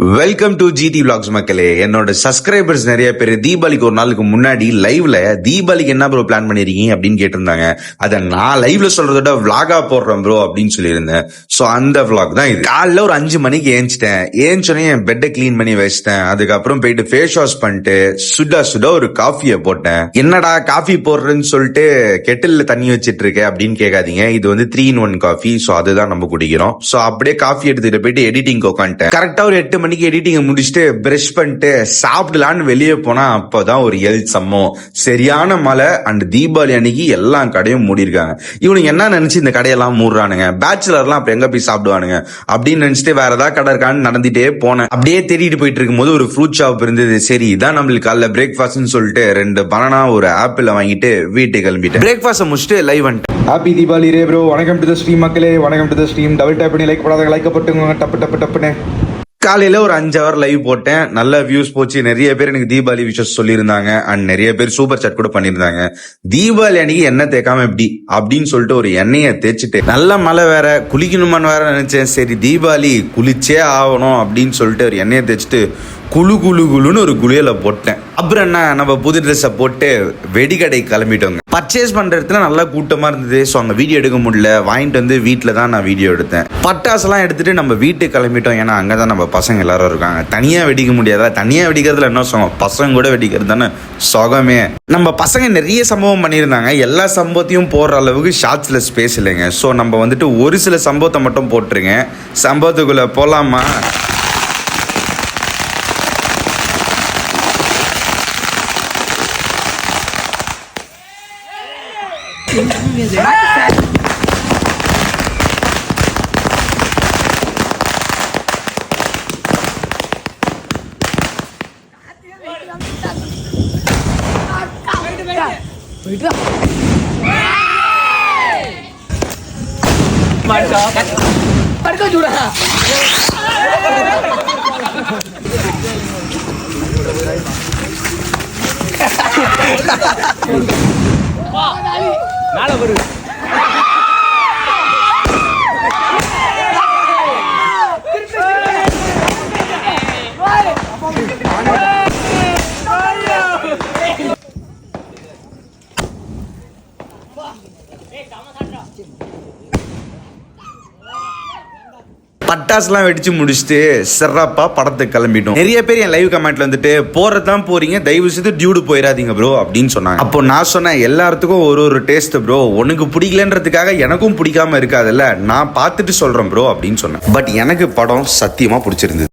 Welcome to GT vlogs மக்களே. என்னோட subscribers நிறைய பேர் தீபாவளிக்கு ஒரு நாளுக்கு முன்னாடி லைவ்ல தீபாவளிக்கு என்ன ப்ரோ பிளான் பண்ணிருக்கீங்க அப்படின்னு கேட்டிருந்தாங்க. அதை நான் லைவ்ல சொல்றத விளாகா போடுறேன் ப்ரோ அப்படின்னு சொல்லியிருந்தேன். சோ அந்த விளாக் தான் இது. காலைல ஒரு 5 மணிக்கு ஏஞ்சோடனே என் பெட்டை கிளீன் பண்ணி வச்சிட்டேன். அதுக்கப்புறம் போயிட்டு ஃபேஸ் வாஷ் பண்ணிட்டு சுட ஒரு காஃபியை போட்டேன். என்னடா காஃபி போடுறேன்னு சொல்லிட்டு கெட்டில்ல தண்ணி வச்சிட்டு இருக்கேன் அப்படின்னு கேட்காதீங்க. இது வந்து 3-in-1 காஃபி. சோ அதுதான் நம்ம குடிக்கிறோம். சோ அப்படியே காஃபி எடுத்துட்டு போயிட்டு எடிட்டிங் உட்காந்துட்டேன். கரெக்டா ஒரு 8 மணிக்கு எடிட்டிங் முடிச்சுட்டு பிரஷ் பண்ணிட்டு சாப்பிடலான்னு வெளியே போனா அப்பதான் ஒரு சம்மம் சரியான மழை. அண்ட் தீபாவளி அன்னைக்கு எல்லா கடையும் மூடி இருக்காங்க. இவனுக்கு என்ன நினைச்சு இந்த கடையெல்லாம் மூடுறானுங்க, பேச்சுலர்லாம் அப்ப எங்க போய் சாப்பிடுவானுங்க அப்படின்னு நினைச்சிட்டு வேற ஏதாவது கடை இருக்கான்னு நடந்துட்டே போனேன். அப்படியே தேடிட்டு போயிட்டு இருக்கும்போது ஒரு ஃப்ரூட் ஷாப் இருந்தது. சரி இதான் நம்மளுக்கு காலைல பிரேக்ஃபாஸ்ட்னு சொல்லிட்டு 2 பனானா ஒரு ஆப்பிள் வாங்கிட்டு வீட்டுக்கு கிளம்பிட்டேன். பிரேக்ஃபாஸ்ட் முடிச்சுட்டு லைவ் வந்துட்டேன். ஹாப்பி தீபாவளி ரே ப்ரோ. வணக்கம் டு தி ஸ்ட்ரீம் மக்களே. வணக்கம் to the stream. Double tape பண்ணி லைக் போடாத லைக் போட்டுங்க. டப்புன்னு காலையில ஒரு 5 hour லைவ் போட்டேன். நல்ல வியூஸ் போச்சு. நிறைய பேர் எனக்கு தீபாவளி விஷஸ் சொல்லியிருந்தாங்க. அண்ட் நிறைய பேர் சூப்பர் சாட் கூட பண்ணிருந்தாங்க. தீபாவளி அன்னைக்கு எண்ணெய் தேய்க்காம எப்படி அப்படின்னு சொல்லிட்டு ஒரு எண்ணெயை தேய்ச்சிட்டு நல்ல மழை வேற குளிக்கணுமான்னு வேற நினைச்சேன். சரி தீபாவளி குளிச்சே ஆகணும் அப்படின்னு சொல்லிட்டு ஒரு எண்ணெயை தேய்ச்சிட்டு குளுன்னு ஒரு குளியல போட்டேன். அப்புறம் என்ன, நம்ம புது ட்ரெஸ்ஸை போட்டு வெடிக்கடை கிளம்பிட்டோங்க. பர்ச்சேஸ் பண்றதுல நல்லா கூட்டமா இருந்தது. ஸோ அங்கே வீடியோ எடுக்க முடியல. வாங்கிட்டு வந்து வீட்டில் தான் நான் வீடியோ எடுத்தேன். பட்டாசுலாம் எடுத்துட்டு நம்ம வீட்டுக்கு கிளம்பிட்டோம். ஏன்னா அங்கே தான் நம்ம பசங்க எல்லாரும் இருக்காங்க. தனியாக வெடிக்க முடியாதா? தனியாக வெடிக்கிறதுல என்ன சுகம், பசங்க கூட வெடிக்கிறது தானே சுகமே. நம்ம பசங்க நிறைய சம்பவம் பண்ணியிருந்தாங்க. எல்லா சம்பவத்தையும் போடுற அளவுக்கு ஷார்ட்ஸில் ஸ்பேஸ் இல்லைங்க. ஸோ நம்ம வந்துட்டு ஒரு சில சம்பவத்தை மட்டும் போட்டுருங்க. சம்பவத்துக்குள்ள போலாமா? நாளை வரு பட்டாசுலாம் வெடிச்சு முடிச்சுட்டு சிறப்பா படத்துக்கு கிளம்பிட்டோம். நிறைய பேர் என் லைவ் கமெண்ட்ல வந்துட்டு போறதான் போறீங்க, தயவு செய்து டியூடு போயிடாதீங்க ப்ரோ அப்படின்னு சொன்னாங்க. அப்போ நான் சொன்னேன், எல்லாத்துக்கும் ஒரு டேஸ்ட் ப்ரோ. உனக்கு பிடிக்கலன்றதுக்காக எனக்கும் பிடிக்காம இருக்காதுல்ல, நான் பார்த்துட்டு சொல்றேன் ப்ரோ அப்படின்னு சொன்னேன். பட் எனக்கு படம் சத்தியமா பிடிச்சிருந்தது.